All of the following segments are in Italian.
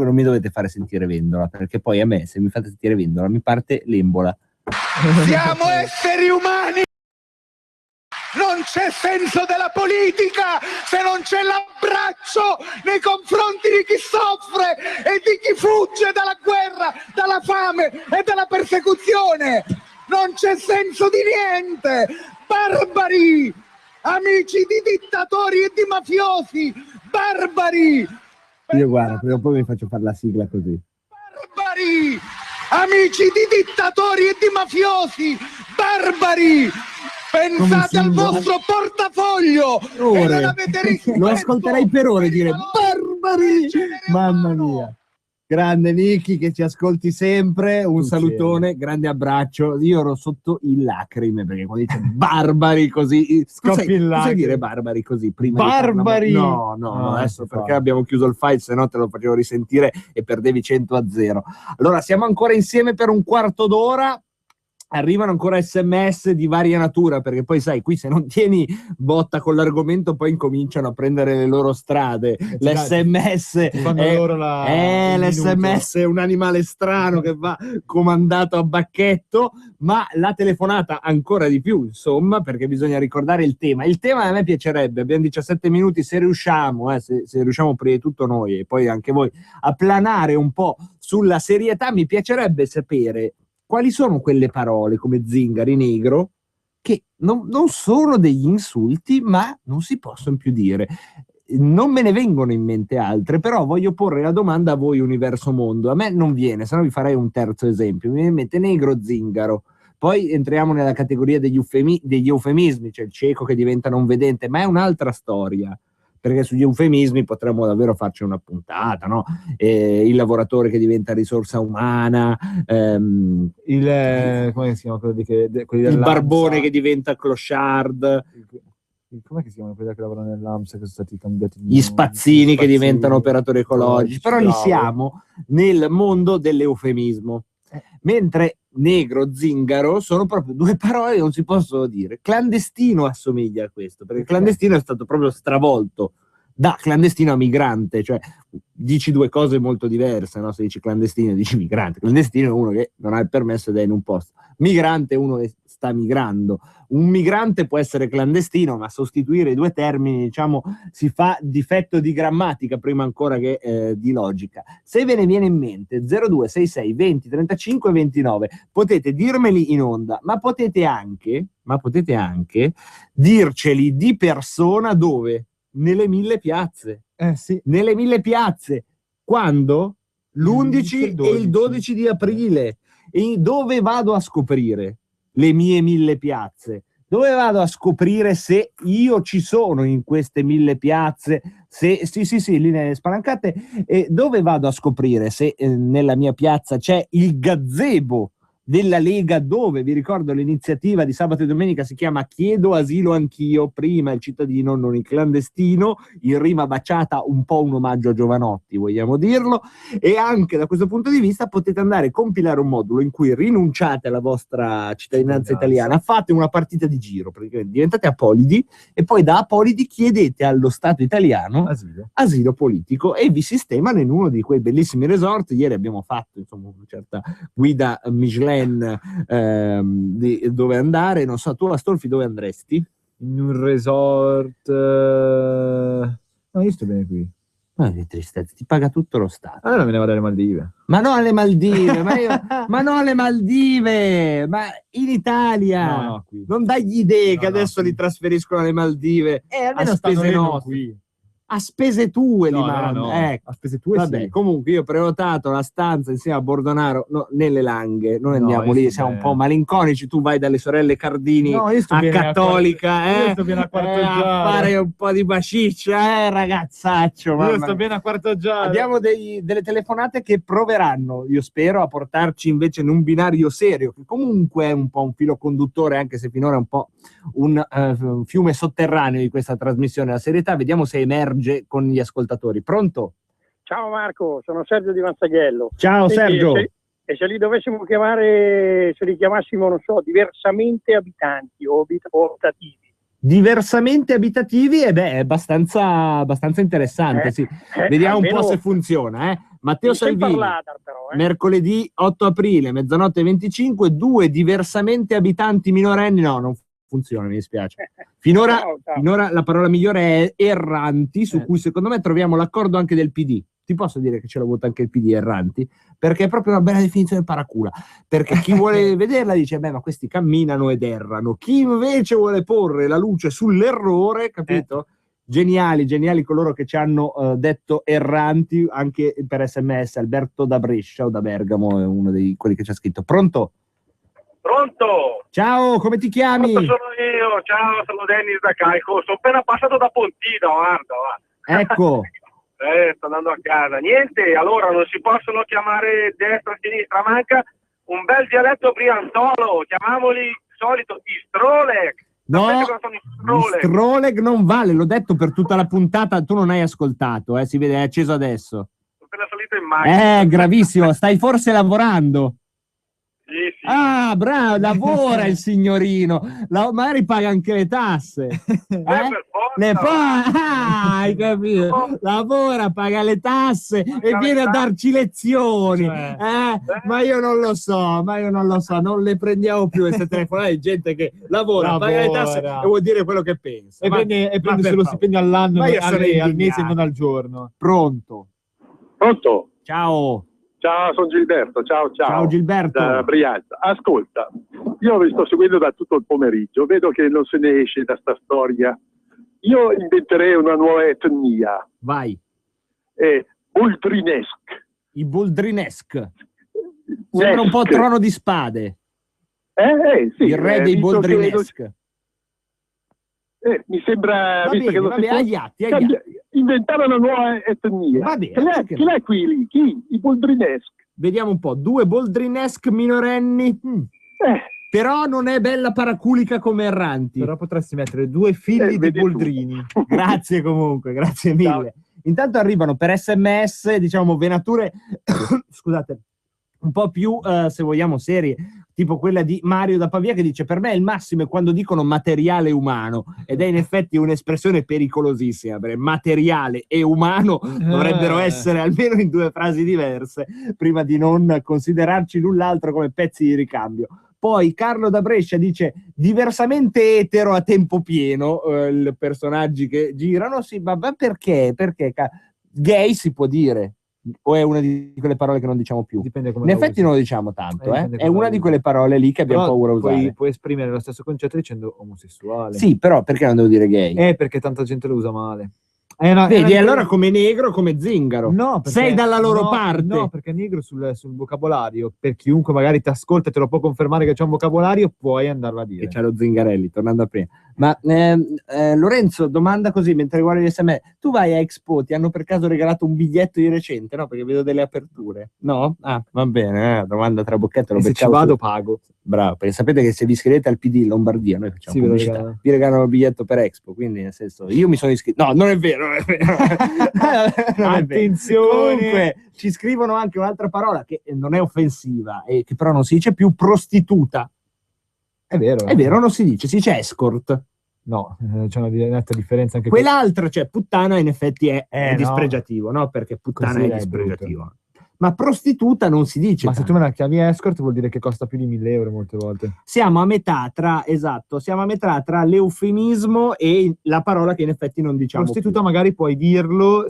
non mi dovete fare sentire Vendola, perché poi a me, se mi fate sentire Vendola, mi parte l'embola. Siamo esseri umani! Non c'è senso della politica se non c'è l'abbraccio nei confronti di chi soffre e di chi fugge dalla guerra, dalla fame e dalla persecuzione. Non c'è senso di niente. Barbari, amici di dittatori e di mafiosi, barbari. Io guarda, prima o poi mi faccio fare la sigla così. Barbari, amici di dittatori e di mafiosi, barbari. Pensate al vostro portafoglio e non avete rispetto. Lo ascolterei per ore dire barbari. Mamma mia. Grande Nicky che ci ascolti sempre, un salutone, grande abbraccio. Io ero sotto in lacrime perché quando dice barbari così scoppi in lacrime. Sai dire barbari così prima barbari? No, adesso perché abbiamo chiuso il file, se no te lo facevo risentire e perdevi 100-0. Allora siamo ancora insieme per un quarto d'ora. Arrivano ancora SMS di varia natura, perché poi sai, qui se non tieni botta con l'argomento poi incominciano a prendere le loro strade. L'SMS l'SMS è un animale strano che va comandato a bacchetto, ma la telefonata ancora di più, insomma, perché bisogna ricordare il tema. Il tema a me piacerebbe, abbiamo 17 minuti, se riusciamo, se riusciamo prima di tutto noi e poi anche voi, a planare un po' sulla serietà, mi piacerebbe sapere quali sono quelle parole come zingari, negro, che non sono degli insulti, ma non si possono più dire. Non me ne vengono in mente altre, però voglio porre la domanda a voi, Universo Mondo. A me non viene, se no vi farei un terzo esempio. Mi viene in mente negro, zingaro. Poi entriamo nella categoria degli eufemismi, cioè il cieco che diventa non vedente, ma è un'altra storia. Perché sugli eufemismi potremmo davvero farci una puntata, no? Il lavoratore che diventa risorsa umana, come si chiama quelli il barbone che diventa clochard, come si chiamano quelli che lavorano nell'AMS che sono stati cambiati gli spazzini che diventano operatori ecologici, però lì siamo nel mondo dell'eufemismo. Mentre negro, zingaro sono proprio due parole che non si possono dire. Clandestino assomiglia a questo, perché clandestino è stato proprio stravolto da clandestino a migrante, cioè dici due cose molto diverse, no? Se dici clandestino dici migrante. Clandestino è uno che non ha il permesso ed è in un posto. Migrante è uno che sta migrando. Un migrante può essere clandestino, ma sostituire i due termini, diciamo, si fa difetto di grammatica prima ancora che di logica. Se ve ne viene in mente 0266 20 35 29, potete dirmeli in onda, ma potete anche dirceli di persona dove? Nelle 1000 piazze. Sì. Nelle 1000 piazze. Quando? L'11 e il 12 di aprile. E dove vado a scoprire le mie 1000 piazze? Dove vado a scoprire se io ci sono in queste 1000 piazze? Sì, linee spalancate. E dove vado a scoprire se nella mia piazza c'è il gazebo della Lega, dove vi ricordo l'iniziativa di sabato e domenica si chiama Chiedo asilo anch'io, prima il cittadino non il clandestino, in rima baciata, un po' un omaggio a Giovanotti, vogliamo dirlo, e anche da questo punto di vista potete andare a compilare un modulo in cui rinunciate alla vostra cittadinanza italiana, fate una partita di giro, praticamente diventate apolidi e poi da apolidi chiedete allo Stato italiano asilo politico e vi sistemano in uno di quei bellissimi resort. Ieri abbiamo fatto insomma una certa guida Michelin di dove andare. Non so, tu Astolfi dove andresti? In un resort no, io sto bene qui. Ma che tristezza, ti paga tutto lo Stato. Allora me ne vado alle Maldive. Ma no alle Maldive, ma no alle Maldive, ma in Italia. No, qui. Non dagli idee che adesso li trasferiscono alle Maldive a spese nostre. Qui. A spese tue li mandano. Ecco. A spese tue sì. Comunque io ho prenotato la stanza insieme a Bordonaro nelle Langhe, noi andiamo lì, siamo un po' malinconici, tu vai dalle sorelle Cardini a Cattolica, io sto bene a Quarto a fare un po' di baciccia, ragazzaccio. Io sto bene a Quarto Giaro. Abbiamo delle telefonate che proveranno, io spero, a portarci invece in un binario serio, che comunque è un po' un filo conduttore, anche se finora è un po' un fiume sotterraneo di questa trasmissione. La serietà, vediamo se emerge con gli ascoltatori. Pronto? Ciao Marco, sono Sergio di Mazzaghello. Ciao Sergio. E se li dovessimo chiamare, se li chiamassimo, non so, diversamente abitanti o abitativi? diversamente abitativi, e è abbastanza interessante. Sì. Vediamo un po' se funziona. Matteo Salvini, mercoledì 8 aprile, mezzanotte 25, 2 diversamente abitanti minorenni. No, non funziona, mi dispiace. Finora la parola migliore è erranti, su cui secondo me troviamo l'accordo anche del PD. Ti posso dire che ce l'ha avuto anche il PD, erranti, perché è proprio una bella definizione paracula, perché chi vuole vederla dice ma questi camminano ed errano, chi invece vuole porre la luce sull'errore, capito? Geniali coloro che ci hanno detto erranti anche per SMS. Alberto da Brescia o da Bergamo è uno di quelli che ci ha scritto. Pronto? Ciao, come ti chiami? Sono io, ciao, sono Dennis da Calco, sono appena passato da Pontino, guarda. Ecco. Sto andando a casa. Niente, allora non si possono chiamare destra, sinistra, manca un bel dialetto briantolo, chiamiamoli solito Istroleg. No, Istroleg non vale, l'ho detto per tutta la puntata, tu non hai ascoltato, si vede, è acceso adesso. Sono appena salito in macchina. Gravissimo, stai forse lavorando. Sì. Ah, bravo, lavora il signorino, magari paga anche le tasse. Hai capito? Lavora, paga le tasse e viene a darci lezioni. Ma io non lo so, non le prendiamo più queste telefonate di gente che lavora, paga le tasse e vuol dire quello che pensa. E prende solo stipendio all'anno, al mese e non al giorno. Pronto? Ciao. Ciao, sono Gilberto, ciao. Ciao Gilberto. Da Brianza. Ascolta, io vi sto seguendo da tutto il pomeriggio, vedo che non se ne esce da sta storia. Io inventerei una nuova etnia. Vai. Boldrinesque. I Boldrinesque. Sembra un po' Trono di Spade. Sì. Il re dei Boldrinesque. Mi sembra, agli atti. Inventare una nuova etnia. Va bene, chi è qui? Chi? I Boldrinesque. Vediamo un po'. 2 Boldrinesque minorenni. Però non è bella paraculica come erranti. Però potresti mettere 2 figli di Boldrini. Grazie comunque, grazie mille. Ciao. Intanto arrivano per SMS, diciamo, venature, scusate, un po' più, se vogliamo, serie, tipo quella di Mario da Pavia che dice: per me il massimo è quando dicono materiale umano, ed è in effetti un'espressione pericolosissima, perché materiale e umano dovrebbero essere almeno in 2 frasi diverse prima di non considerarci null'altro come pezzi di ricambio. Poi Carlo da Brescia dice: diversamente etero a tempo pieno, i personaggi che girano. Sì, ma perché? Perché gay si può dire? O è una di quelle parole che non diciamo più? Dipende come in effetti non lo diciamo tanto, è una di quelle parole lì che abbiamo paura a usare. Puoi esprimere lo stesso concetto dicendo omosessuale. Sì, però perché non devo dire gay? Perché tanta gente lo usa male. Vedi, allora come negro, come zingaro. No, perché, sei dalla loro parte. No, perché negro sul vocabolario, per chiunque magari ti ascolta e te lo può confermare che c'è un vocabolario, puoi andarlo a dire. Che c'è lo Zingarelli, tornando a prima. Ma Lorenzo, domanda così, mentre guardi gli SMS, tu vai a Expo, ti hanno per caso regalato un biglietto di recente? No, perché vedo delle aperture. No? Ah, va bene, domanda tra boccette. Se ci vado pago. Bravo, perché sapete che se vi iscrivete al PD in Lombardia, noi facciamo pubblicità, vi regalano il biglietto per Expo, quindi nel senso, io mi sono iscritto. No, non è vero, non è vero. Attenzione. Comunque, ci scrivono anche un'altra parola che non è offensiva e che però non si dice più: prostituta. È vero. È vero, non si dice escort. No, c'è una netta differenza anche. Quell'altra, cioè puttana, in effetti è dispregiativo, no? Perché puttana così è dispregiativo. Ma prostituta non si dice. Ma se tu me la chiami escort vuol dire che costa più di 1.000 euro molte volte. Siamo a metà tra l'eufemismo e la parola che in effetti non diciamo prostituta più. Magari puoi dirlo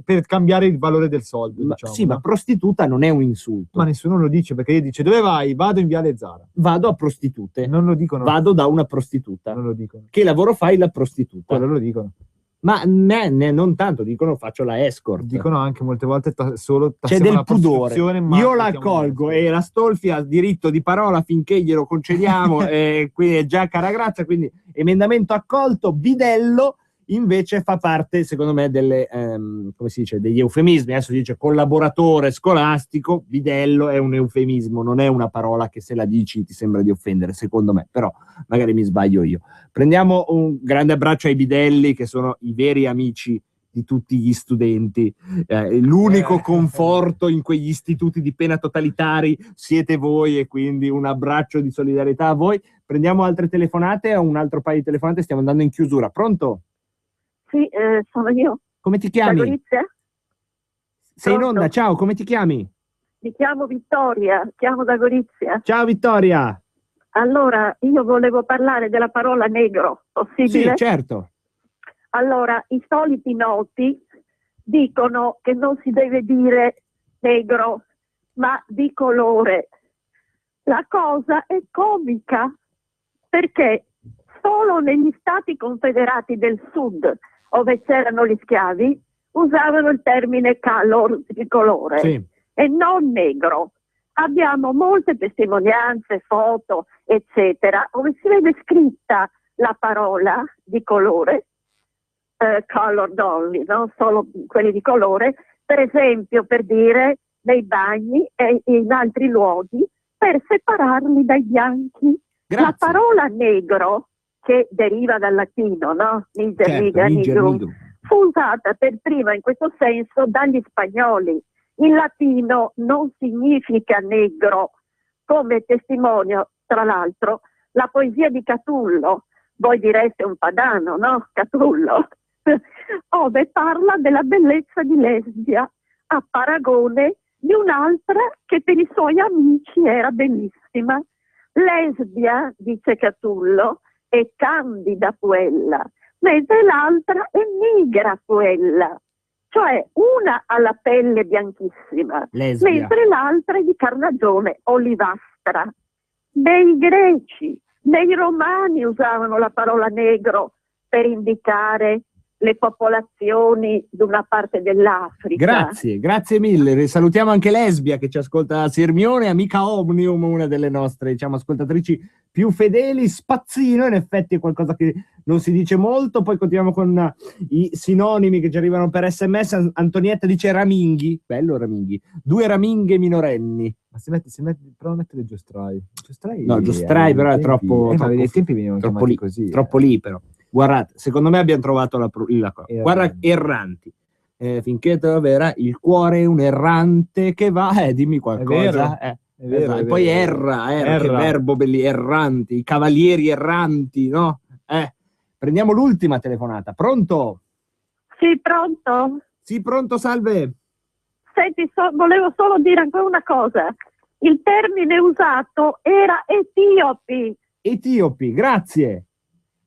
per cambiare il valore del soldo, diciamo, sì, no? Ma prostituta non è un insulto. Ma nessuno lo dice, perché dice: dove vai? Vado in Viale Zara. Vado a prostitute. Non lo dicono. Vado da una prostituta. Non lo dicono. Che lavoro fai? La prostituta. Quello lo dicono. Ma non tanto, dicono faccio la escort. Dicono anche molte volte solo c'è del pudore. Io la accolgo e la Stolfi ha diritto di parola finché glielo concediamo, e quindi è già cara grazia, quindi emendamento accolto. Bidello invece fa parte, secondo me, delle come si dice, degli eufemismi. Adesso si dice collaboratore scolastico, bidello è un eufemismo, non è una parola che se la dici ti sembra di offendere, secondo me, però magari mi sbaglio io. Prendiamo un grande abbraccio ai bidelli, che sono i veri amici di tutti gli studenti, l'unico conforto in quegli istituti di pena totalitari siete voi, e quindi un abbraccio di solidarietà a voi. Prendiamo altre telefonate, un altro paio di telefonate, stiamo andando in chiusura. Pronto? Sì, sono io. Come ti Da chiami? Gorizia? Sei in Pronto? onda, ciao, come ti chiami? Mi chiamo Vittoria, chiamo da Gorizia. Ciao Vittoria. Allora, io volevo parlare della parola negro, possibile? Sì, certo. Allora, i soliti noti dicono che non si deve dire negro, ma di colore. La cosa è comica, perché solo negli Stati Confederati del Sud, dove c'erano gli schiavi, usavano il termine color, di colore, Sì. e non negro. Abbiamo molte testimonianze, foto, eccetera, dove si vede scritta la parola di colore, colored only, non solo quelli di colore, per esempio per dire nei bagni e in altri luoghi, per separarli dai bianchi. Grazie. La parola negro, che deriva dal latino, no? Niger, Certo, niger, Niger, nigrum, nigrum. fu usata per prima in questo senso dagli spagnoli. In latino non significa negro, come testimonio, tra l'altro, la poesia di Catullo. Voi direste un padano, no? Catullo. Ove parla della bellezza di Lesbia, a paragone di un'altra che per i suoi amici era bellissima. Lesbia, dice Catullo, è candida quella, mentre l'altra è nigra quella. Cioè una ha la pelle bianchissima, Lesbia. mentre l'altra è di carnagione olivastra. Né i greci, né i romani usavano la parola negro per indicare le popolazioni di una parte dell'Africa. Grazie mille. Salutiamo anche Lesbia che ci ascolta da Sirmione, amica Omnium, una delle nostre, diciamo, ascoltatrici più fedeli. Spazzino, in effetti è qualcosa che non si dice molto. Poi continuiamo con i sinonimi che ci arrivano per SMS. Antonietta dice raminghi, bello raminghi, 2 raminghe minorenni. Ma prova a mettere giostrai. No, giostrai però è troppo, ma ai tempi venivano troppo chiamati lì, così. troppo lì però. Guardate, secondo me abbiamo trovato la cosa. Guarda, erranti. Finché troverà il cuore un errante che va, dimmi qualcosa. È vero, Esatto. è Poi vero. erra, che verbo belli, erranti, i cavalieri erranti, no? Prendiamo l'ultima telefonata. Pronto? Sì, pronto? Sì, pronto, salve. Senti, volevo solo dire ancora una cosa. Il termine usato era etiopi. Etiopi, grazie.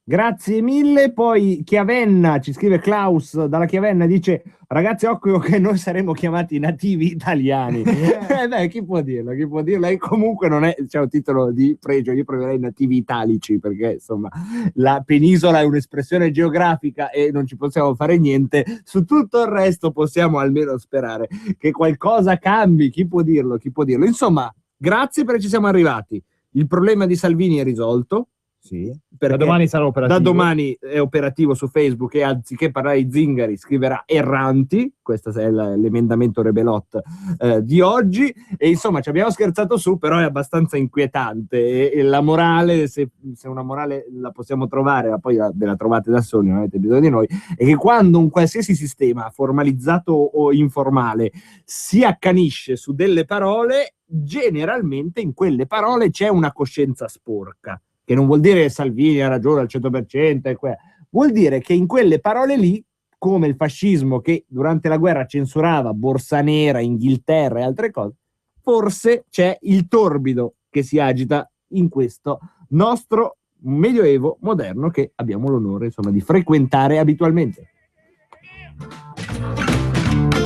Grazie mille. Poi Chiavenna, ci scrive Klaus dalla Chiavenna, dice ragazzi occhio che noi saremo chiamati nativi italiani. Beh, chi può dirlo? Chi può dirlo? E comunque non è, c'è un titolo di pregio, io proverei nativi italici, perché insomma la penisola è un'espressione geografica e non ci possiamo fare niente. Su tutto il resto possiamo almeno sperare che qualcosa cambi. Chi può dirlo? Chi può dirlo? Insomma, grazie perché ci siamo arrivati. Il problema di Salvini è risolto. Sì. Da domani sarà operativo. Da domani è operativo su Facebook e anziché parlare di zingari scriverà erranti. Questo è l'emendamento Rebelot di oggi. E insomma ci abbiamo scherzato su, però è abbastanza inquietante. E la morale, se una morale la possiamo trovare, ma poi ve la trovate da soli, non avete bisogno di noi, è che quando un qualsiasi sistema formalizzato o informale si accanisce su delle parole, generalmente in quelle parole c'è una coscienza sporca. Che non vuol dire che Salvini ha ragione al 100%, vuol dire che in quelle parole lì, come il fascismo che durante la guerra censurava Borsa Nera, Inghilterra e altre cose, forse c'è il torbido che si agita in questo nostro medioevo moderno che abbiamo l'onore, insomma, di frequentare abitualmente.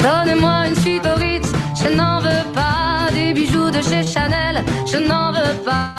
Donnez-moi une suite au Ritz, je n'en veux pas. Des bijoux de chez Chanel, je n'en veux pas.